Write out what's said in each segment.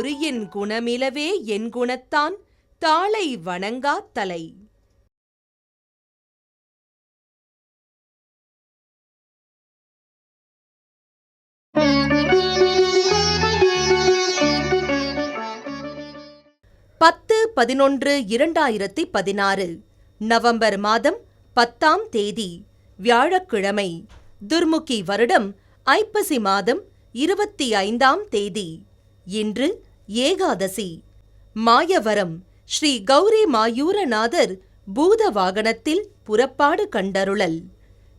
ஒரு என் குணமிலவே என் குணத்தான் தாளை வணங்காத் தலை. பத்து 11/2016 நவம்பர் மாதம் 10ஆம் தேதி வியாழக்கிழமை. துர்முகி வருடம் ஐப்பசி மாதம் 25ஆம் தேதி. இன்று ஏகாதசி. மாயவரம் ஸ்ரீ கௌரி மாயூரநாதர் பூத வாகனத்தில் புறப்பாடு கண்டருளல்.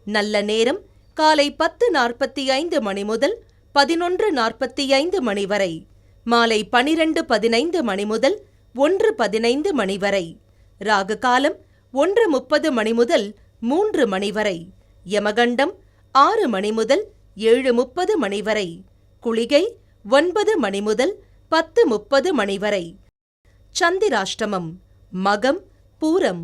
நல்ல நேரம் காலை 10:45 மணி முதல் 11:45 மணி வரை. மாலை 12:15 மணி முதல் 1:15 மணி வரை. ராகு காலம் 1:30 மணி முதல் 3 மணி வரை. யமகண்டம் 6 மணி முதல் 7:30 மணி வரை. குளிகை 9 மணி முதல் 10:30 மணி வரை. சந்திராஷ்டமம் மகம் பூரம்.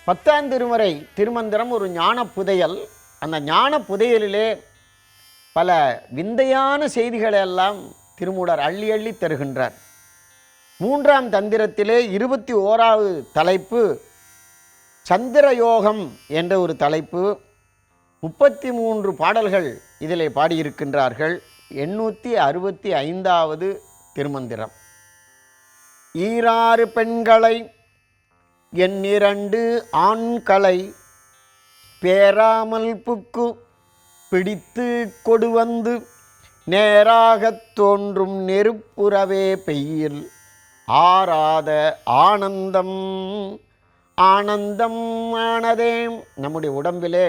10ஆம் திருமுறை திருமந்திரம் ஒரு ஞான புதையல். அந்த ஞான புதையலிலே பல விந்தையான செய்திகளை எல்லாம் திருமூலர் அள்ளி அள்ளி தருகின்றார். 3ஆம் தந்திரத்திலே 21வது தலைப்பு சந்திரயோகம் என்ற ஒரு தலைப்பு. 33 பாடல்கள் இதிலே பாடியிருக்கின்றார்கள். 865வது திருமந்திரம். ஈராறு பெண்களை எண்ணிரண்டு ஆண்களை பேராமல் புக்கு பிடித்து கொடுவந்து நேராகத் தோன்றும் நெருப்புறவே பெய்யில் ஆராத ஆனந்தம் ஆனந்தம் ஆனதே. நம்முடைய உடம்பிலே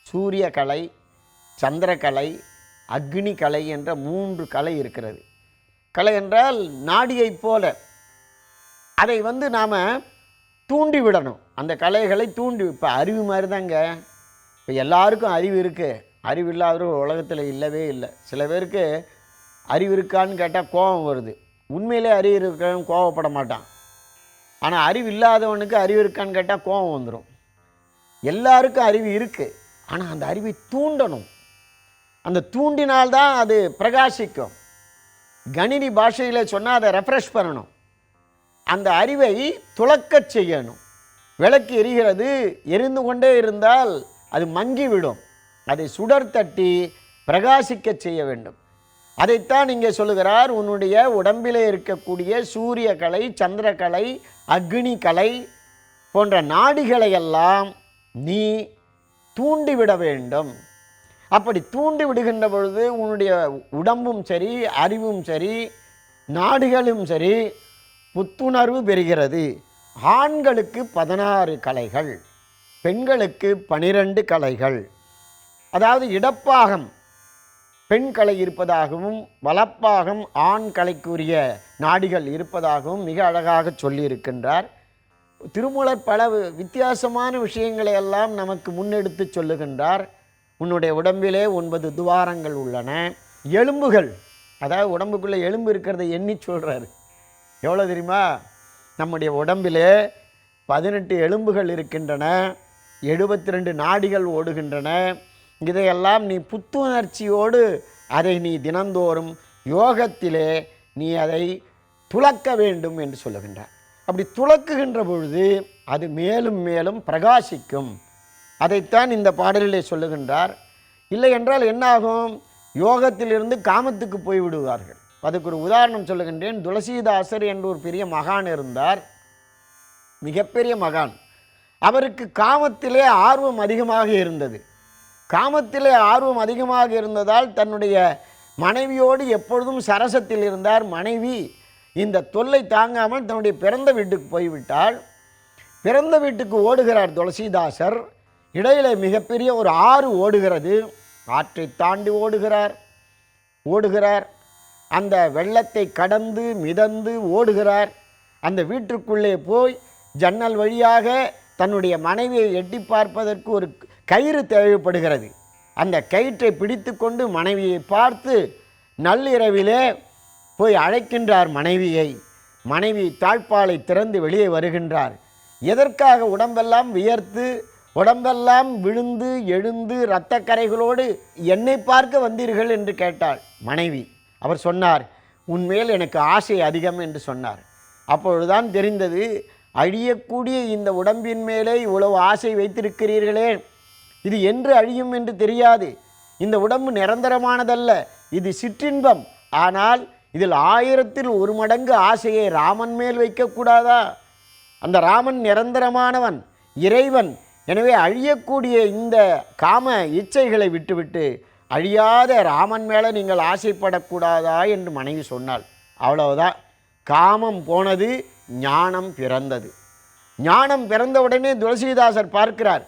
சூரிய கலை, சந்திரகலை, அக்னி கலை என்ற 3 கலை இருக்கிறது. கலை என்றால் நாடியைப் போல அதை நாம் தூண்டி விடணும். அந்த கலைகளை தூண்டி, இப்போ அறிவு மாதிரி தாங்க. இப்போ எல்லாருக்கும் அறிவு இருக்குது, அறிவு இல்லாதவர்கள் உலகத்தில் இல்லவே இல்லை. சில பேருக்கு அறிவு இருக்கான்னு கேட்டால் கோபம் வருது. உண்மையிலே அறிவு இருக்கான்னு கோபப்பட மாட்டான். ஆனால் அறிவு இல்லாதவனுக்கு அறிவு இருக்கான்னு கேட்டால் கோபம் வந்துடும். எல்லாருக்கும் அறிவு இருக்குது, ஆனால் அந்த அறிவை தூண்டணும். அந்த தூண்டினால்தான் அது பிரகாசிக்கும். கணினி பாஷையில் சொன்னால் அதை ரெஃப்ரெஷ் பண்ணணும். அந்த அறிவை துலக்கச் செய்யணும். விளக்கு எரிகிறது, எரிந்து கொண்டே இருந்தால் அது மங்கிவிடும். அதை சுடர் தட்டி பிரகாசிக்க செய்ய வேண்டும். அதைத்தான் இங்கே சொல்லுகிறார். உன்னுடைய உடம்பிலே இருக்கக்கூடிய சூரிய கலை, சந்திரகலை, அக்னி கலை போன்ற நாடிகளை எல்லாம் நீ தூண்டிவிட வேண்டும். அப்படி தூண்டி விடுகின்ற பொழுது உன்னுடைய உடம்பும் சரி, அறிவும் சரி, நாடுகளும் சரி புத்துணர்வு பெறுகிறது. ஆண்களுக்கு 16 கலைகள், பெண்களுக்கு 12 கலைகள். அதாவது இடப்பாகம் பெண் கலை இருப்பதாகவும் வலப்பாகம் ஆண் கலைக்குரிய நாடிகள் இருப்பதாகவும் மிக அழகாக சொல்லியிருக்கின்றார் திருமூலர். பல வித்தியாசமான விஷயங்களை எல்லாம் நமக்கு முன்னெடுத்து சொல்லுகின்றார். உன்னுடைய உடம்பிலே 9 துவாரங்கள் உள்ளன. எலும்புகள், அதாவது உடம்புக்குள்ளே எலும்பு இருக்கிறத எண்ணி சொல்கிறார். எவ்வளோ தெரியுமா? நம்முடைய உடம்பிலே 18 எலும்புகள் இருக்கின்றன, 72 நாடிகள் ஓடுகின்றன. இதையெல்லாம் நீ புத்துணர்ச்சியோடு அதை நீ தினந்தோறும் யோகத்திலே நீ அதை துலக்க வேண்டும் என்று சொல்லுகின்றார். அப்படி துலக்குகின்ற பொழுது அது மேலும் மேலும் பிரகாசிக்கும். அதைத்தான் இந்த பாடலிலே சொல்லுகின்றார். இல்லை என்றால் என்னாகும்? யோகத்திலிருந்து காமத்துக்கு போய்விடுவார்கள். அதுக்கு ஒரு உதாரணம் சொல்லுகின்றேன். துளசிதாசர் என்று ஒரு பெரிய மகான் இருந்தார், மிகப்பெரிய மகான். அவருக்கு காமத்திலே ஆர்வம் அதிகமாக இருந்தது. காமத்திலே ஆர்வம் அதிகமாக இருந்ததால் தன்னுடைய மனைவியோடு எப்பொழுதும் சரசத்தில் இருந்தார். மனைவி இந்த தொல்லை தாங்காமல் தன்னுடைய பிறந்த வீட்டுக்கு போய்விட்டால், பிறந்த வீட்டுக்கு ஓடுகிறார் துளசிதாசர். இடையிலே மிகப்பெரிய ஒரு ஆறு ஓடுகிறது. ஆற்றை தாண்டி ஓடுகிறார். அந்த வெள்ளத்தை கடந்து மிதந்து ஓடுகிறார். அந்த வீட்டுக்குள்ளே போய் ஜன்னல் வழியாக தன்னுடைய மனைவியை எட்டி பார்ப்பதற்கு ஒரு கயிறு தேவைப்படுகிறது. அந்த கயிற்றை பிடித்து கொண்டு மனைவியை பார்த்து நள்ளிரவிலே போய் அழைக்கின்றார் மனைவியை. மனைவி தாழ்பாலை திறந்து வெளியே வருகின்றார். எதற்காக? உடம்பெல்லாம் வியர்த்து, உடம்பெல்லாம் விழுந்து எழுந்து இரத்த கரைகளோடு என்னை பார்க்க வந்தீர்கள் என்று கேட்டாள் மனைவி. அவர் சொன்னார், உன்மேல் எனக்கு ஆசை அதிகம் என்று சொன்னார். அப்பொழுதுதான் தெரிந்தது, அழியக்கூடிய இந்த உடம்பின் மேலே இவ்வளவு ஆசை வைத்திருக்கிறீர்களே, இது என்று அழியும் என்று தெரியாது. இந்த உடம்பு நிரந்தரமானதல்ல, இது சிற்றின்பம். ஆனால் இதில் 1000ல் 1 மடங்கு ஆசையை ராமன் மேல் வைக்கக்கூடாதா? அந்த ராமன் நிரந்தரமானவன், இறைவன். எனவே அழியக்கூடிய இந்த காம இச்சைகளை விட்டுவிட்டு அழியாத ராமன் மேலே நீங்கள் ஆசைப்படக்கூடாதா என்று மனைவி சொன்னாள். அவ்வளவுதான். காமம் போனது, ஞானம் பிறந்தது. ஞானம் பிறந்தவுடனே துளசிதாசர் பார்க்கிறார்.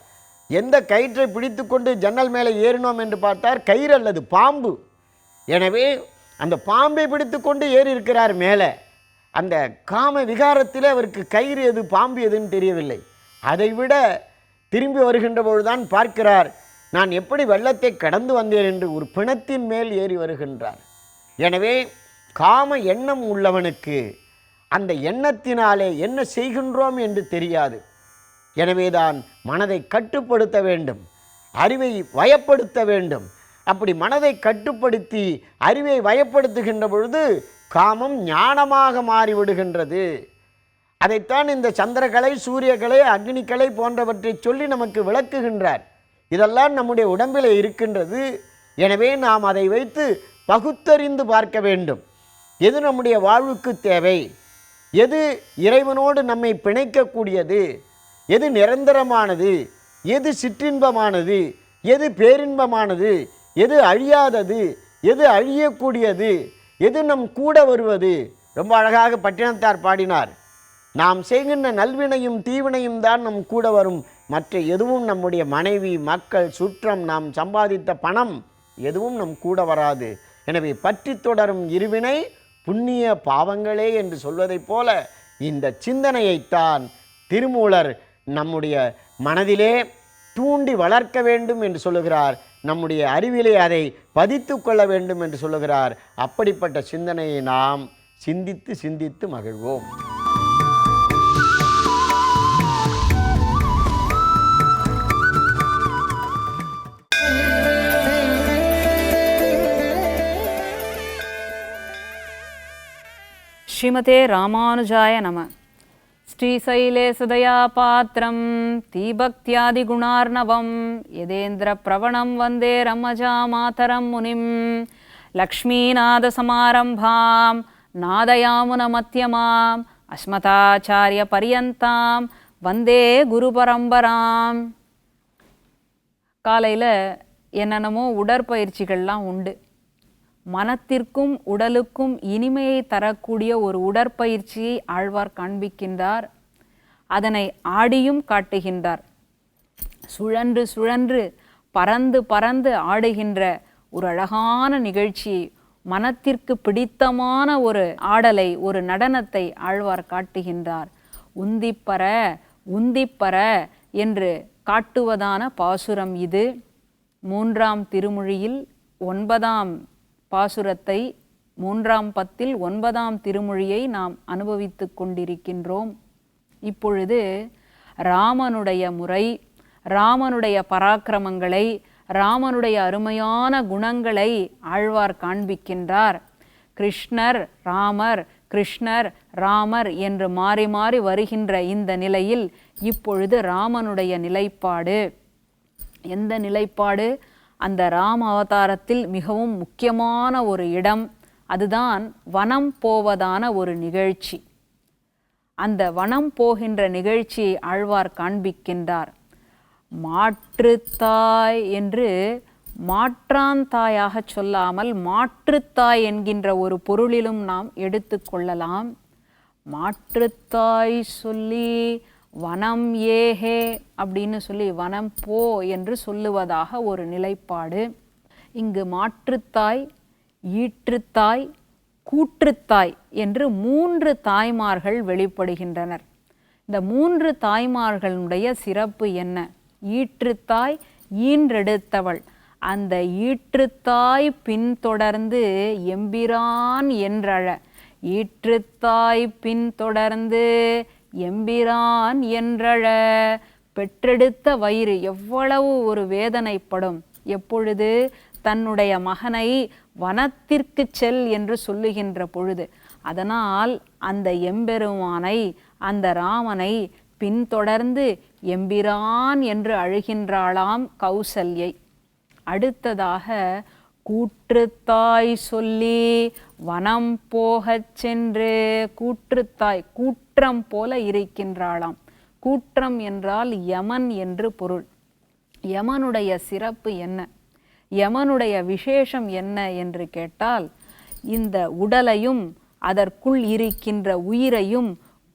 எந்த கயிற்றை பிடித்து கொண்டு ஜன்னல் மேலே ஏறினோம் என்று பார்த்தார், கயிறு அல்லது பாம்பு. எனவே அந்த பாம்பை பிடித்து கொண்டு ஏறி இருக்கிறார் மேலே. அந்த காம விகாரத்தில் அவருக்கு கயிறு எது பாம்பு எதுன்னு தெரியவில்லை. அதைவிட திரும்பி வருகின்ற பொழுதுதான் பார்க்கிறார், நான் எப்படி வெள்ளத்தை கடந்து வந்தேன் என்று ஒரு பிணத்தின் மேல் ஏறி வருகின்றார். எனவே காம எண்ணம் உள்ளவனுக்கு அந்த எண்ணத்தினாலே என்ன செய்கின்றோம் என்று தெரியாது. எனவேதான் மனதை கட்டுப்படுத்த வேண்டும், அறிவை வயப்படுத்த வேண்டும். அப்படி மனதை கட்டுப்படுத்தி அறிவை வயப்படுத்துகின்ற பொழுது காமம் ஞானமாக மாறிவிடுகின்றது. அதைத்தான் இந்த சந்திரகலை, சூரியகலை, அக்னிக்கலை போன்றவற்றை சொல்லி நமக்கு விளக்குகின்றார். இதெல்லாம் நம்முடைய உடம்பில் இருக்கின்றது. எனவே நாம் அதை வைத்து பகுத்தறிந்து பார்க்க வேண்டும். எது நம்முடைய வாழ்வுக்கு தேவை, எது இறைவனோடு நம்மை பிணைக்கக்கூடியது, எது நிரந்தரமானது, எது சிற்றின்பமானது, எது பேரின்பமானது, எது அழியாதது, எது அழியக்கூடியது, எது நம் கூட வருவது. ரொம்ப அழகாக பட்டினத்தார் பாடினார். நாம் செய்கின்ற நல்வினையும் தீவினையும் தான் நம் கூட வரும், மற்ற எதுவும் நம்முடைய மனைவி, மக்கள், சுற்றம், நாம் சம்பாதித்த பணம் எதுவும் நம் கூட வராது. எனவே பற்றி தொடரும் இருவினை புண்ணிய பாவங்களே என்று சொல்வதைப் போல இந்த சிந்தனையைத்தான் திருமூலர் நம்முடைய மனதிலே தூண்டி வளர்க்க வேண்டும் என்று சொல்லுகிறார். நம்முடைய அறிவிலே அதை பதித்து கொள்ள வேண்டும் என்று சொல்லுகிறார். அப்படிப்பட்ட சிந்தனையை நாம் சிந்தித்து சிந்தித்து மகிழ்வோம். ஸ்ரீமதே ராமானுஜாய நம. ஸ்ரீசைலேசதயா பாத்திரம் தீபக்தியாதிகுணார்ணவம் யதேந்திர பிரவணம் வந்தே ரம்மஜா மாதரம் முனிம் லக்ஷ்மீநாதசமாரம்பாம் நாதயாமுனமத்யமாம் அஸ்மதாச்சாரிய பரியந்தாம் வந்தே குரு பரம்பராம். காலையில் என்னென்னமோ உடற்பயிற்சிகள்லாம் உண்டு. மனத்திற்கும் உடலுக்கும் இனிமையை தரக்கூடிய ஒரு உடற்பயிற்சியை ஆழ்வார் காண்பிக்கின்றார். அதனை ஆடியும் காட்டுகின்றார். சுழன்று சுழன்று பறந்து பறந்து ஆடுகின்ற ஒரு அழகான நிகழ்ச்சியை, மனத்திற்கு பிடித்தமான ஒரு ஆடலை, ஒரு நடனத்தை ஆழ்வார் காட்டுகின்றார். உந்திப்பற உந்திப்பற என்று காட்டுவதான பாசுரம் இது. 3ஆம் திருமொழியில் 9ஆம் பாசுரத்தை, 3ஆம் பத்தில் 9ஆம் திருமொழியை நாம் அனுபவித்து கொண்டிருக்கின்றோம். இப்பொழுது ராமனுடைய முறை, ராமனுடைய பராக்கிரமங்களை, ராமனுடைய அருமையான குணங்களை ஆழ்வார் காண்பிக்கின்றார். கிருஷ்ணர் ராமர், கிருஷ்ணர் ராமர் என்று மாறி மாறி வருகின்ற இந்த நிலையில் இப்பொழுது ராமனுடைய நிலைப்பாடு. எந்த நிலைப்பாடு? அந்த ராம அவதாரத்தில் மிகவும் முக்கியமான ஒரு இடம், அதுதான் வனம் போவதான ஒரு நிகழ்ச்சி. அந்த வனம் போகின்ற நிகழ்ச்சியை ஆழ்வார் காண்பிக்கின்றார். மாற்றுத்தாய் என்று மாற்றான் தாயாக சொல்லாமல் மாற்றுத்தாய் என்கின்ற ஒரு பொருளிலும் நாம் எடுத்து கொள்ளலாம். மாற்றுத்தாய் சொல்லி வனம் ஏஹே அப்படின்னு சொல்லி வனம் போ என்று சொல்லுவதாக ஒரு நிலைப்பாடு. இங்கு மாற்றுத்தாய், ஈற்றுத்தாய், கூற்றுத்தாய் என்று 3 தாய்மார்கள் வெளிப்படுகின்றனர். இந்த 3 தாய்மார்களுடைய சிறப்பு என்ன? ஈற்றுத்தாய் ஈன்றெடுத்தவள். அந்த ஈற்றுத்தாய் பின்தொடர்ந்து எம்பிரான் என்றழ, ஈற்றுத்தாய் பின்தொடர்ந்து எம்பிரான் என்றழ. பெற்றெடுத்த வயிறு எவ்வளவு ஒரு வேதனைப்படும். எப்பொழுது தன்னுடைய மகனை வனத்திற்கு செல் என்று சொல்லுகின்ற பொழுது. அதனால் அந்த எம்பெருமானை, அந்த ராமனை பின்தொடர்ந்து எம்பிரான் என்று அழுகின்றாளாம் கௌசல்யை. அடுத்ததாக கூற்றுத்தாய் சொல்லி வனம் போகச் சென்று, கூற்றுத்தாய் கூற்றம் போல இருக்கின்றாளாம். கூற்றம் என்றால் யமன் என்று பொருள். யமனுடைய சிறப்பு என்ன, யமனுடைய விசேஷம் என்ன என்று கேட்டால், இந்த உடலையும் அதற்குள் இருக்கின்ற உயிரையும்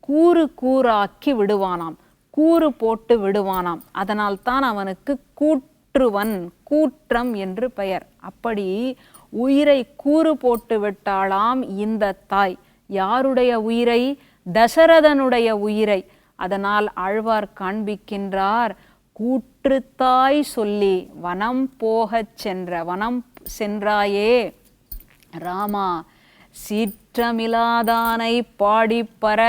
கூறு கூறாக்கி விடுவானாம், கூறு போட்டு விடுவானாம். அதனால் தான் அவனுக்கு கூற்றுவன், கூற்றம் என்று பெயர். அப்படி உயிரை கூறு போட்டு விட்டாளாம் இந்த தாய். யாருடைய உயிரை? தசரதனுடைய உயிரை. அதனால் ஆழ்வார் காண்பிக்கின்றார், கூற்றுத்தாய் சொல்லி வனம் போகச் சென்ற, வனம் சென்றாயே ராமா, சீற்றமிலாதானை பாடிப்பற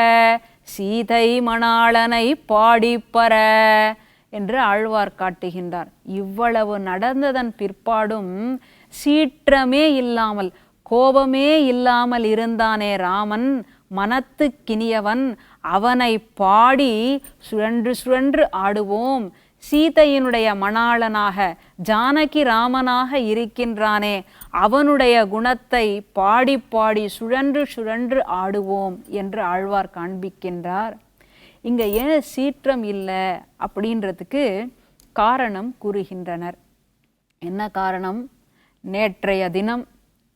சீதை மணாளனை பாடிப்பற என்று ஆழ்வார் காட்டுகின்றார். இவ்வளவு நடந்ததன் பிற்பாடும் சீற்றமே இல்லாமல், கோபமே இல்லாமல் இருந்தானே ராமன், மனத்துக்கினியவன். அவனை பாடி சுழன்று சுழன்று ஆடுவோம். சீதையினுடைய மணாளனாக ஜானகி ராமனாக இருக்கின்றானே, அவனுடைய குணத்தை பாடி பாடி சுழன்று சுழன்று ஆடுவோம் என்று ஆழ்வார் காண்பிக்கின்றார். இங்கே ஏன் சீற்றம் இல்லை அப்படின்றதுக்கு காரணம் கூறுகின்றனர். என்ன காரணம்? நேற்றைய தினம்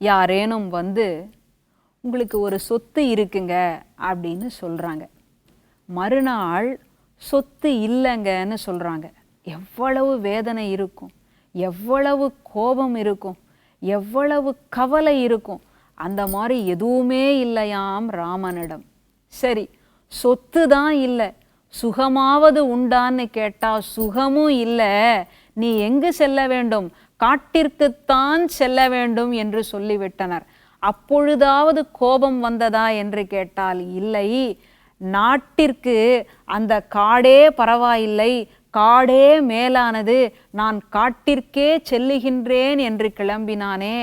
யாரேனும் வந்து உங்களுக்கு ஒரு சொத்து இருக்குங்க அப்படின்னு சொல்கிறாங்க. மறுநாள் சொத்து இல்லைங்கன்னு சொல்கிறாங்க. எவ்வளவு வேதனை இருக்கும், எவ்வளவு கோபம் இருக்கும், எவ்வளவு கவலை இருக்கும். அந்த மாதிரி எதுவுமே இல்லையாம் ராமனிடம். சரி, சொத்து தான் இல்லை, சுகமாவது உண்டான்னு கேட்டால் சுகமும் இல்லை. நீ எங்கு செல்ல வேண்டும்? காட்டிற்குத்தான் செல்ல வேண்டும் என்று சொல்லிவிட்டனர். அப்பொழுதாவது கோபம் வந்ததா என்று கேட்டால் இல்லை. நாட்டிற்கு அந்த காடே பரவாயில்லை, காடே மேலானது, நான் காட்டிற்கே செல்லுகின்றேன் என்று கிளம்பினானே.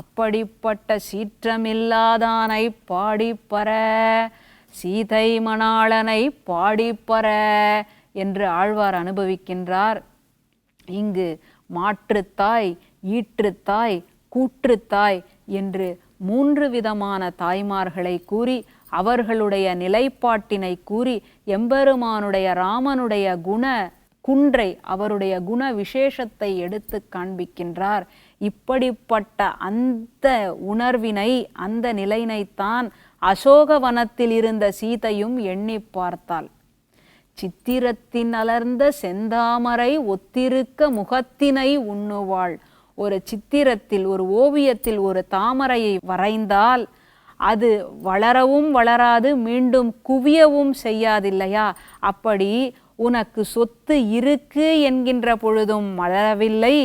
அப்படிப்பட்ட சீற்றமில்லாதானை பாடிப்பற, சீதை மணாளனை பாடிப்பற என்று ஆழ்வார் அனுபவிக்கின்றார். இங்கு மாற்றுத்தாய், ஈற்றுத்தாய், கூற்றுத்தாய் என்று 3 விதமான தாய்மார்களை கூறி அவர்களுடைய நிலைப்பாட்டினை கூறி எம்பெருமானுடைய ராமனுடைய குன்றை, அவருடைய குண விசேஷத்தை எடுத்து காண்பிக்கின்றார். இப்படிப்பட்ட அந்த உணர்வினை, அந்த நிலையினைத்தான் அசோகவனத்தில் இருந்த சீதையும் எண்ணி பார்த்தாள். சித்திரத்தின் அலர்ந்த செந்தாமரை ஒத்திருக்க முகத்தினை உண்ணுவாள். ஒரு சித்திரத்தில், ஒரு ஓவியத்தில் ஒரு தாமரையை வரைந்தால் அது வளரவும் வளராது, மீண்டும் குவியவும் செய்யாதில்லையா? அப்படி உனக்கு சொத்து இருக்கு என்கின்ற பொழுதும் மலரவில்லை,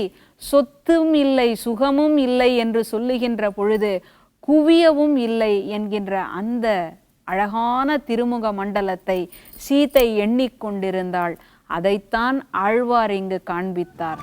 சொத்தும் இல்லை, சுகமும் இல்லை என்று சொல்லுகின்ற பொழுது குவியவும் இல்லை என்கின்ற அந்த அழகான திருமுக மண்டலத்தை சீதை எண்ணிக்கொண்டிருந்தாள். அதைத்தான் ஆழ்வார் இங்கு காண்பித்தார்.